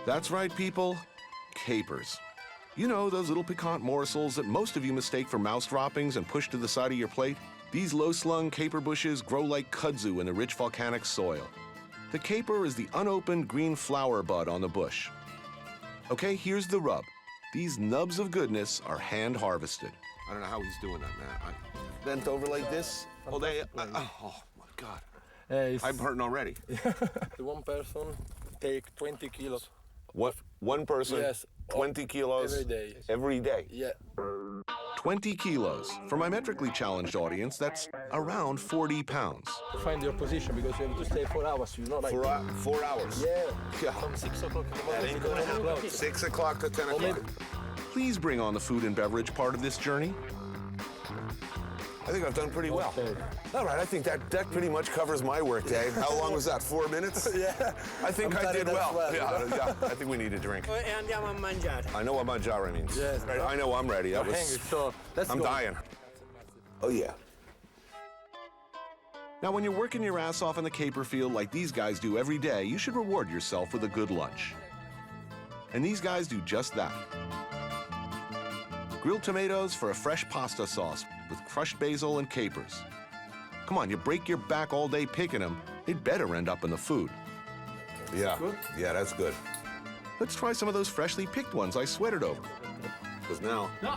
That's right, people. Capers. You know, those little piquant morsels that most of you mistake for mouse droppings and push to the side of your plate? These low-slung caper bushes grow like kudzu in the rich volcanic soil. The caper is the unopened green flower bud on the bush. Okay, here's the rub. These nubs of goodness are hand-harvested. I don't know how he's doing that, man. Bent over like this all day. Oh, my God. I'm hurting already. One person take 20 kilos. What? One person? Yes. 20 kilos? Every day. Every day? Yeah. 20 kilos. For my metrically challenged audience, that's around 40 pounds. Find your position because you have to stay 4 hours. You know, like 4 hours? Yeah. From 6 o'clock in the morning to 10 o'clock. 6 o'clock to 10 o'clock. Please bring on the food and beverage part of this journey. I think I've done pretty well. Okay. All right, I think that pretty much covers my workday. How long was that, 4 minutes? Yeah. I think I did well. Yeah, I think we need a drink. E andiamo a mangiare. I know what mangiare means. Yes. I know I'm ready. I'm dying. Oh, yeah. Now, when you're working your ass off in the caper field like these guys do every day, you should reward yourself with a good lunch. And these guys do just that. Grilled tomatoes for a fresh pasta sauce with crushed basil and capers. Come on, you break your back all day picking them, they'd better end up in the food. Yeah, yeah, that's good. Let's try some of those freshly picked ones I sweated over. Because now... No.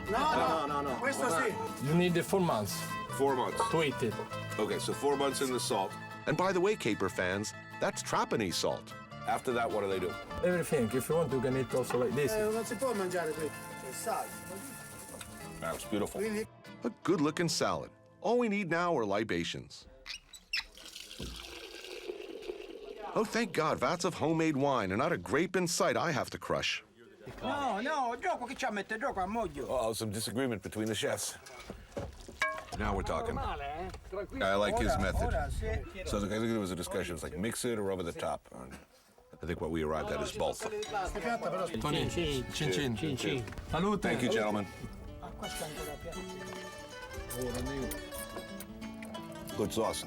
Questo sì. You need 4 months 4 months. to eat it. Okay, so 4 months in the salt. And by the way, caper fans, that's trapani salt. After that, what do they do? Everything. If you want, you can eat also like this. Non si può mangiare qui. Sale. That's beautiful. A good-looking salad. All we need now are libations. Oh, thank God, vats of homemade wine and not a grape in sight I have to crush. No, gioco che ci mette gioco a moglio. Uh-oh, some disagreement between the chefs. Now we're talking. I like his method. So I think there was a discussion. It's like mix it or over the top. I think what we arrived at is both. Tony, chin chin. Salute. Thank you, gentlemen. Good sauce.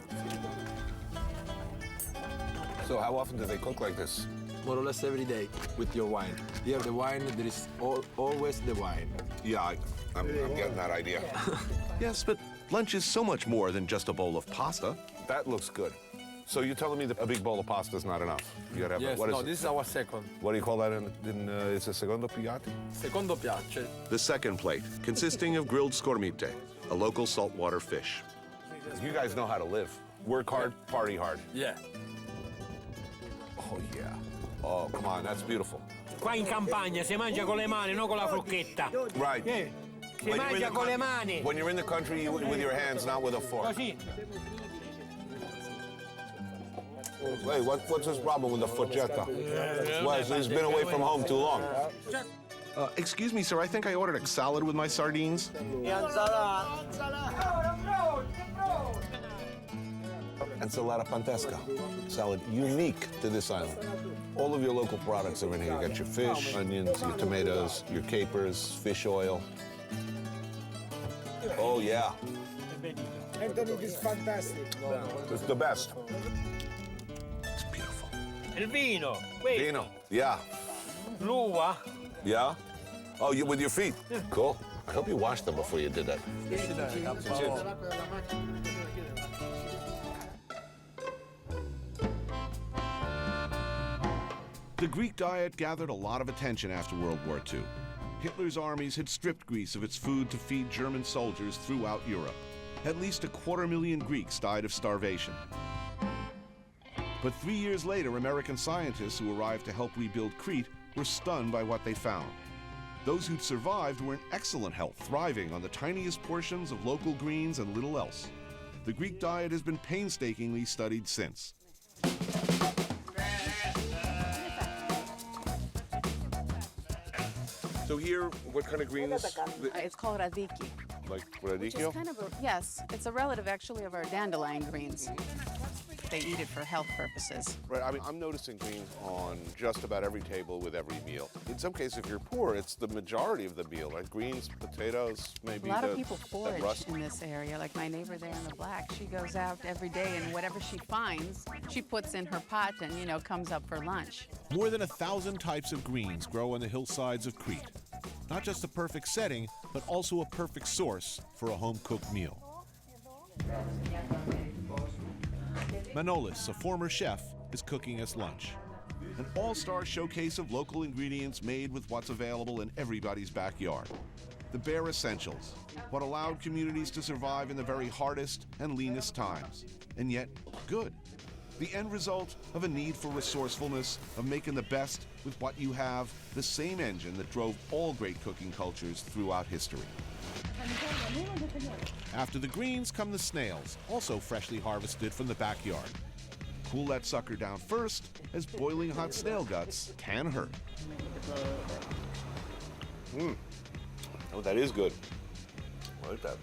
So how often do they cook like this? More or less every day with your wine. You have the wine, there is always the wine. Yeah, I'm getting that idea. Yes, but lunch is so much more than just a bowl of pasta. That looks good. So you're telling me that a big bowl of pasta is not enough? You gotta have Yes, what is no, it? this is our second. What do you call that it's a secondo piatti? Secondo piace. The second plate, consisting of grilled scormite, a local saltwater fish. You guys know how to live. Work hard, party hard. Yeah. Oh, yeah. Oh, come on, that's beautiful. Qua in campagna si mangia con le mani, non con la forchetta. Right. Si mangia con le mani. When you're in the country, you with your hands, not with a fork. Così. Hey, what's his problem with the forchetta? Why, he's been away from home too long. Excuse me, sir, I think I ordered a salad with my sardines. Ensalada pantesca. Salad unique to this island. All of your local products are in here. You got your fish, onions, your tomatoes, your capers, fish oil. Oh, yeah. Anthony is fantastic. It's the best. It's beautiful. Il vino. Vino. Yeah. L'uva. Yeah? Oh, you with your feet? Cool. I hope you washed them before you did that. The Greek diet gathered a lot of attention after World War II. Hitler's armies had stripped Greece of its food to feed German soldiers throughout Europe. At least 250,000 Greeks died of starvation. But 3 years later, American scientists who arrived to help rebuild Crete were stunned by what they found. Those who'd survived were in excellent health, thriving on the tiniest portions of local greens and little else. The Greek diet has been painstakingly studied since. So here, what kind of greens? It's called radicchio. Like Which is radicchio? kind of yes, it's a relative actually of our dandelion greens. they eat it for health purposes. Right, I mean, I'm noticing greens on just about every table with every meal. In some cases, if you're poor, it's the majority of the meal, right? Greens, potatoes, maybe A lot of people forage rust. in this area. Like my neighbor there in the black, she goes out every day and whatever she finds, she puts in her pot and, you know, comes up for lunch. More than 1,000 types of greens grow on the hillsides of Crete. Not just a perfect setting, but also a perfect source for a home-cooked meal. Manolis, a former chef, is cooking us lunch. An all-star showcase of local ingredients made with what's available in everybody's backyard. The bare essentials, what allowed communities to survive in the very hardest and leanest times, and yet good. The end result of a need for resourcefulness, of making the best with what you have, the same engine that drove all great cooking cultures throughout history. After the greens come the snails, also freshly harvested from the backyard. Cool that sucker down first, as boiling hot snail guts can hurt. Oh, that is good. I like that.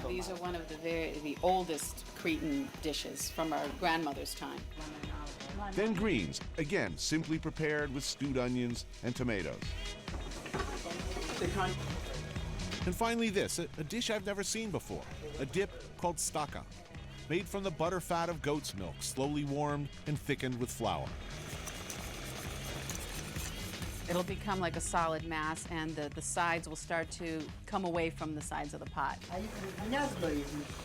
These are one of the oldest Cretan dishes from our grandmother's time. Then greens, again, simply prepared with stewed onions and tomatoes. And finally this, a dish I've never seen before, a dip called staka, made from the butter fat of goat's milk, slowly warmed and thickened with flour. It'll become like a solid mass and the sides will start to come away from the sides of the pot.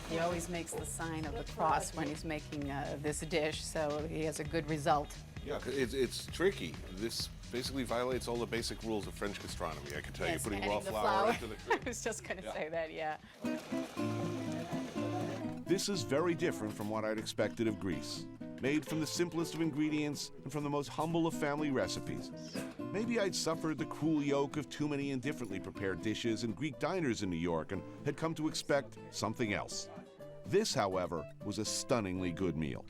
He always makes the sign of the cross when he's making this dish, so he has a good result. Yeah, 'cause it's tricky. This basically violates all the basic rules of French gastronomy. I can tell you, Yes, putting adding raw the flour into the I was just going to say that, yeah. This is very different from what I'd expected of Greece. Made from the simplest of ingredients and from the most humble of family recipes. Maybe I'd suffered the cruel yoke of too many indifferently prepared dishes in Greek diners in New York and had come to expect something else. This, however, was a stunningly good meal.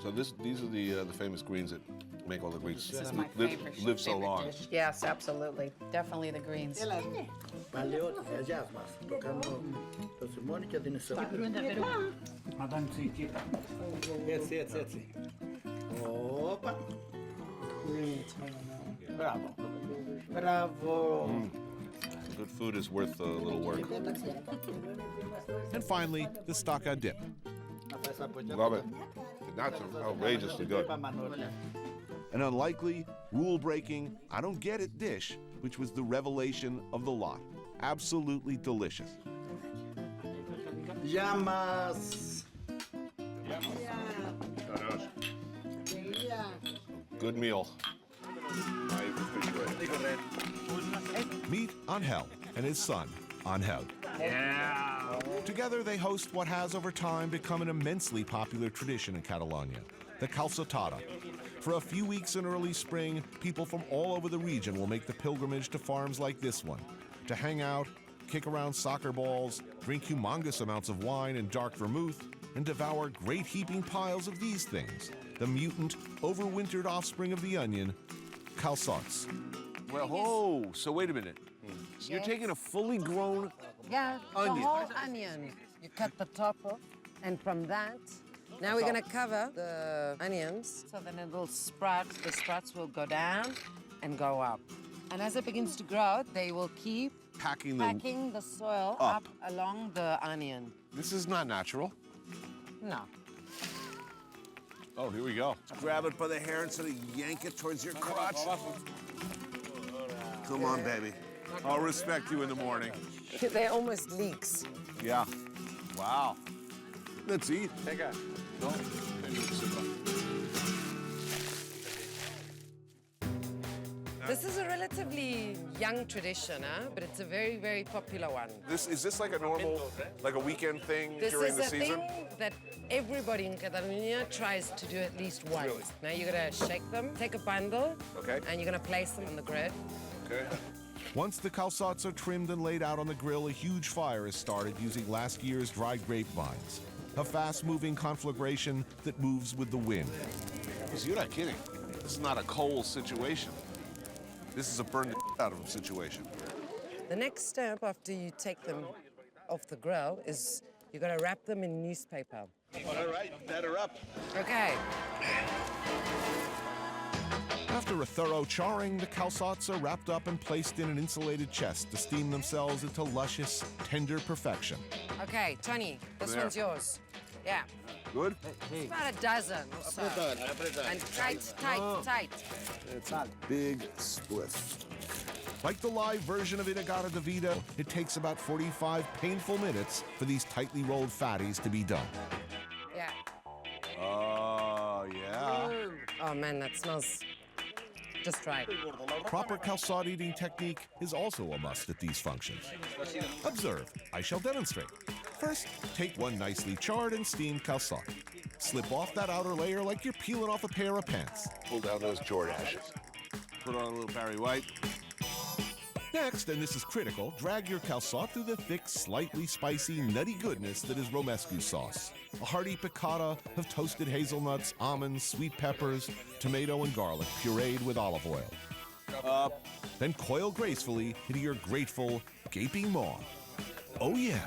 So these are the famous greens that make all the Greeks This is my favorite dish. Yes, absolutely. Definitely the greens. Bravo. Bravo. Good food is worth a little work. And finally, the staka dip. Love it. That's outrageously good. An unlikely, rule-breaking, I don't get it dish, which was the revelation of the lot. Absolutely delicious. Llamas. Good meal. Meet Angel and his son, Angel. Yeah. Together they host what has over time become an immensely popular tradition in Catalonia, the calçotada. For a few weeks in early spring, people from all over the region will make the pilgrimage to farms like this one, to hang out, kick around soccer balls, drink humongous amounts of wine and dark vermouth, and devour great heaping piles of these things, the mutant, overwintered offspring of the onion, calçots. Well, so wait a minute. You're taking a fully grown Yeah, onion. the whole onion. You cut the top off, and from that, now we're gonna cover the onions. So then it will sprout. The sprouts will go down and go up. And as it begins to grow, they will keep packing the soil up. up along the onion. This is not natural. No. Oh, here we go. Grab it by the hair and sort of yank it towards your crotch. Come on, baby. I'll respect you in the morning. They're almost leeks. Yeah. Wow. Let's eat. This is a relatively young tradition, but it's a very, very popular one. Is this like a normal, like a weekend thing This during is the a season? thing that everybody in Catalonia tries to do at least once. Really? Now you're gonna shake them, take a bundle, Okay. and you're gonna place them on the grid. Okay. Once the calçots are trimmed and laid out on the grill, a huge fire is started using last year's dried grapevines. A fast-moving conflagration that moves with the wind. You're not kidding. This is not a coal situation. This is a burn the out of them situation. The next step after you take them off the grill is You gotta wrap them in newspaper. All right, batter up. Okay. After a thorough charring, the calçots are wrapped up and placed in an insulated chest to steam themselves into luscious, tender perfection. Okay, Tony, this There. one's yours. Yeah. Good? It's about a dozen or so. And tight, tight. It's a big spliff. Like the live version of Inagata de Vita, it takes about 45 painful minutes for these tightly rolled fatties to be done. Yeah. Oh, yeah. Oh man, that smells just right. Proper calçot eating technique is also a must at these functions. Observe, I shall demonstrate. First, take one nicely charred and steamed calçot. Slip off that outer layer like you're peeling off a pair of pants. Pull down those Jordashes. Put on a little Barry White. Next, and this is critical, drag your calçot through the thick, slightly spicy, nutty goodness that is romescu sauce. A hearty piccata of toasted hazelnuts, almonds, sweet peppers, tomato, and garlic pureed with olive oil. Then coil gracefully into your grateful, gaping maw. Oh yeah.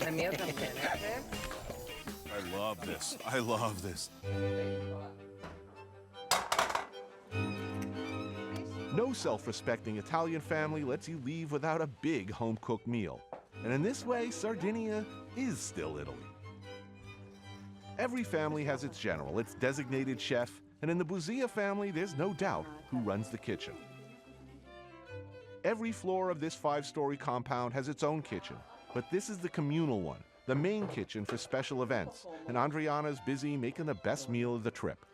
La mia también, eh? I love this. I love this. No self-respecting Italian family lets you leave without a big home-cooked meal. And in this way, Sardinia is still Italy. Every family has its general, its designated chef, and in the Bourdain family, there's no doubt who runs the kitchen. Every floor of this 5-story compound has its own kitchen, but this is the communal one, the main kitchen for special events, and Andriana's busy making the best meal of the trip.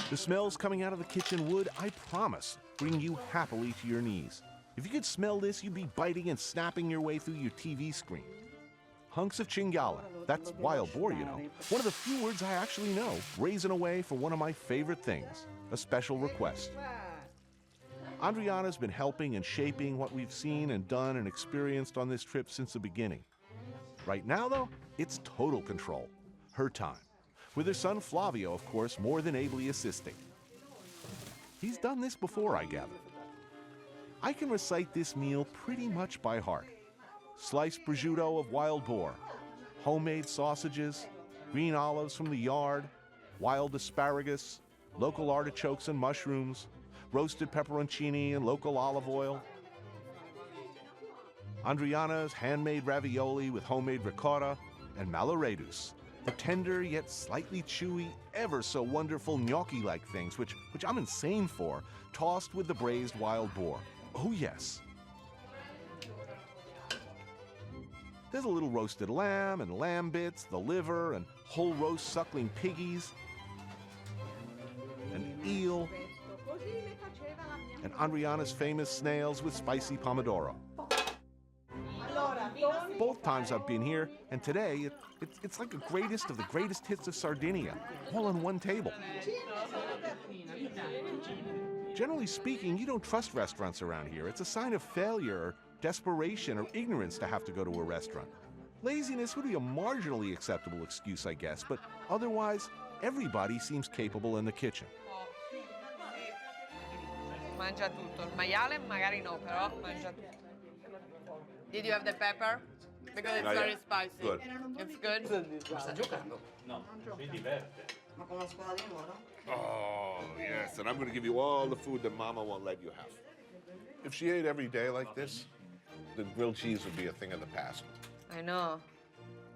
The smells coming out of the kitchen would, I promise, bring you happily to your knees. If you could smell this, you'd be biting and snapping your way through your TV screen. Hunks of cinghiale, that's wild boar, you know. One of the few words I actually know, brazen away for one of my favorite things, a special request. Andriana's been helping and shaping what we've seen and done and experienced on this trip since the beginning. Right now, though, it's total control, her time. With her son Flavio, of course, more than ably assisting. He's done this before, I gather. I can recite this meal pretty much by heart. Sliced prosciutto of wild boar, homemade sausages, green olives from the yard, wild asparagus, local artichokes and mushrooms, roasted pepperoncini and local olive oil. Andriana's handmade ravioli with homemade ricotta, and malloreddus, the tender yet slightly chewy, ever so wonderful gnocchi-like things, which I'm insane for, tossed with the braised wild boar. Oh yes. There's a little roasted lamb and lamb bits, the liver, and whole roast suckling piggies, and eel, and Andriana's famous snails with spicy pomodoro. Both times I've been here, and today, it's like the greatest of the greatest hits of Sardinia, all on one table. Generally speaking, you don't trust restaurants around here. It's a sign of failure, or desperation, or ignorance to have to go to a restaurant. Laziness would be a marginally acceptable excuse, I guess, but otherwise, everybody seems capable in the kitchen. Mangia tutto. Il maiale magari no, però mangia tutto. Did you have the pepper? Because it's Not very yet. spicy. Good. It's good. Oh, yes, and I'm going to give you all the food that Mama won't let you have. If she ate every day like this, the grilled cheese would be a thing of the past. I know.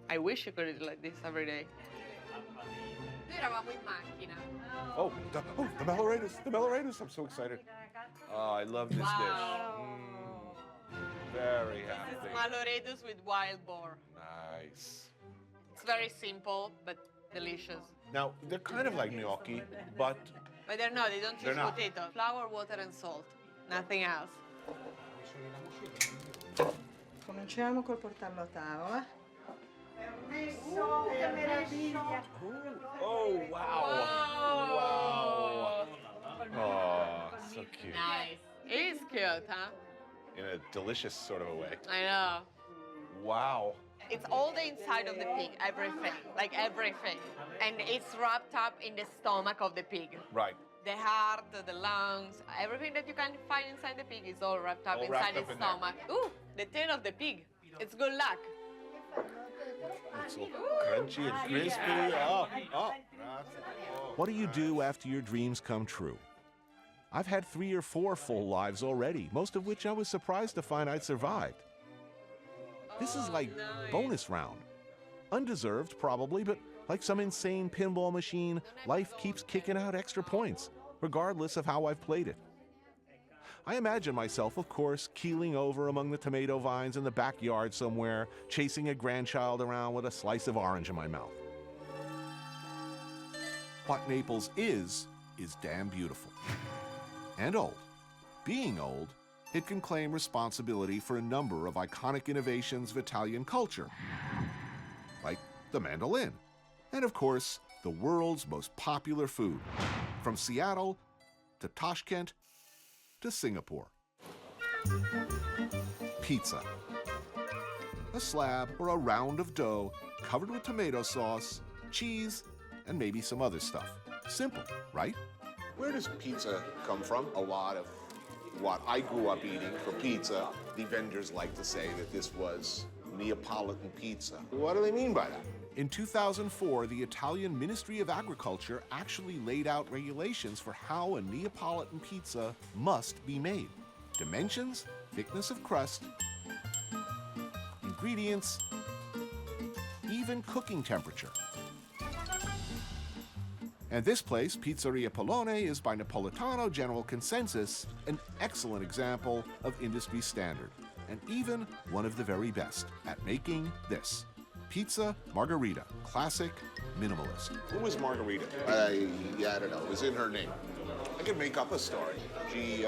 I wish you could eat like this every day. Noi eravamo in macchina. Oh, the malloreddus, I'm so excited. Oh, I love this dish. Very happy. Malloreddus with wild boar. Nice. It's very simple, but delicious. Now, they're kind of like gnocchi, but But they're not, they don't They're use not. potato. Flour, water, and salt. Nothing else. Cominciamo col portarlo a tavola. oh, wow. Oh, so cute. Nice. It is cute, huh? In a delicious sort of a way. I know. Wow. It's all the inside of the pig, everything, like everything. And it's wrapped up in the stomach of the pig. Right. The heart, the lungs, everything that you can find inside the pig is all wrapped up All inside wrapped the up in there. stomach. Ooh, the tail of the pig. It's good luck. It's so crunchy and crispy. Oh. What do you do after your dreams come true? I've had 3 or 4 full lives already, most of which I was surprised to find I'd survived. This is like bonus round. Undeserved, probably, but like some insane pinball machine, life keeps kicking out extra points, regardless of how I've played it. I imagine myself, of course, keeling over among the tomato vines in the backyard somewhere, chasing a grandchild around with a slice of orange in my mouth. What Naples is damn beautiful. And old. Being old, it can claim responsibility for a number of iconic innovations of Italian culture, like the mandolin, and of course, the world's most popular food, from Seattle to Tashkent to Singapore. Pizza. A slab or a round of dough covered with tomato sauce, cheese, and maybe some other stuff. Simple, right? Where does pizza come from? A lot of what I grew up eating for pizza, the vendors like to say that this was Neapolitan pizza. What do they mean by that? In 2004, the Italian Ministry of Agriculture actually laid out regulations for how a Neapolitan pizza must be made. Dimensions, thickness of crust, ingredients, even cooking temperature. And this place, Pizzeria Polone, is by Napolitano general consensus an excellent example of industry standard, and even one of the very best at making this. Pizza Margherita, classic, minimalist. Who was Margarita? I don't know. It was in her name. I could make up a story. She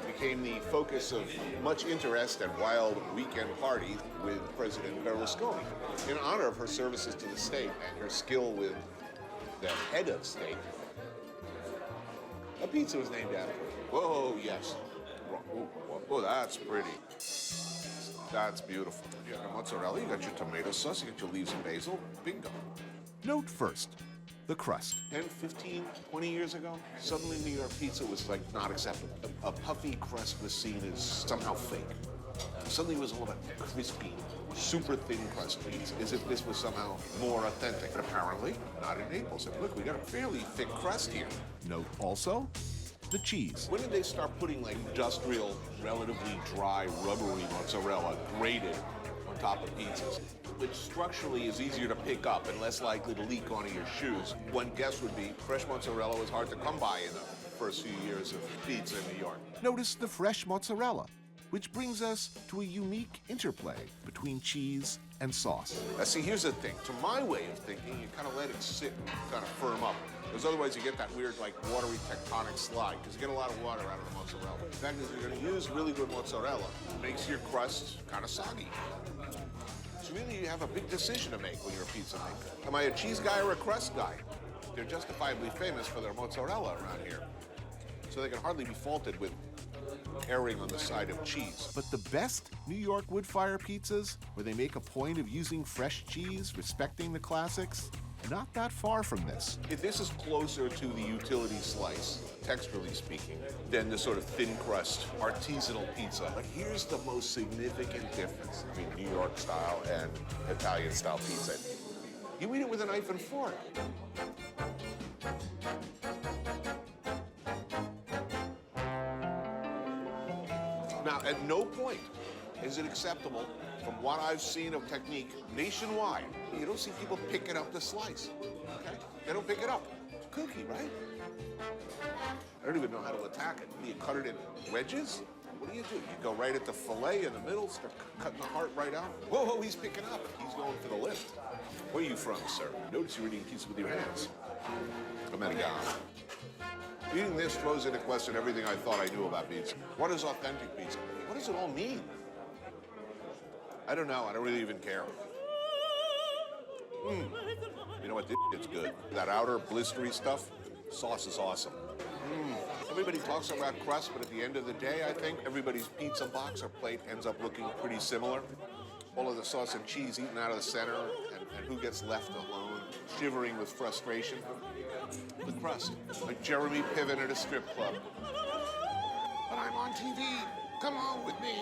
became the focus of much interest and wild weekend parties with President Berlusconi in honor of her services to the state and her skill with the head of state. A pizza was named after her. Whoa, yes. Oh, that's pretty. That's beautiful. You got your mozzarella, you got your tomato sauce, you got your leaves of basil. Bingo. Note first, the crust. 10, 15, 20 years ago, suddenly New York pizza was like not acceptable. A puffy crust was seen as somehow fake. Suddenly it was all about crispy, super thin crust pizza, as if this was somehow more authentic. But apparently, not in Naples. And look, we got a fairly thick crust here. Note also, the cheese. When did they start putting like industrial, relatively dry, rubbery mozzarella grated on top of pizzas, which structurally is easier to pick up and less likely to leak onto your shoes? One guess would be fresh mozzarella was hard to come by in the first few years of pizza in New York. Notice the fresh mozzarella, which brings us to a unique interplay between cheese and sauce. Now see, here's the thing. To my way of thinking, you kind of let it sit and kind of firm up. Because otherwise you get that weird, like, watery tectonic slide, because you get a lot of water out of the mozzarella. The fact is, you're going to use really good mozzarella. It makes your crust kind of soggy. So really, you have a big decision to make when you're a pizza maker. Am I a cheese guy or a crust guy? They're justifiably famous for their mozzarella around here. So they can hardly be faulted with erring on the side of cheese. But the best New York wood-fire pizzas, where they make a point of using fresh cheese, respecting the classics, not that far from this. If this is closer to the utility slice, texturally speaking, than the sort of thin crust artisanal pizza. But here's the most significant difference between New York style and Italian style pizza. You eat it with a knife and fork. Now, at no point is it acceptable, from what I've seen of technique nationwide, you don't see people picking up the slice, okay? They don't pick it up. Cookie, right? I don't even know how to attack it. Do you cut it in wedges? What do? You go right at the fillet in the middle, start cutting the heart right out. Whoa, he's picking up. He's going for the lift. Where are you from, sir? Notice you're eating pizza with your hands. Americano. Eating this throws into question everything I thought I knew about pizza. What is authentic pizza? What does it all mean? I don't know. I don't really even care. You know what? It's good. That outer blistery stuff, sauce is awesome. Everybody talks about crust, but at the end of the day, I think everybody's pizza box or plate ends up looking pretty similar. All of the sauce and cheese eaten out of the center, and who gets left alone, shivering with frustration? The crust, like Jeremy Piven at a strip club. But I'm on TV. Come on with me.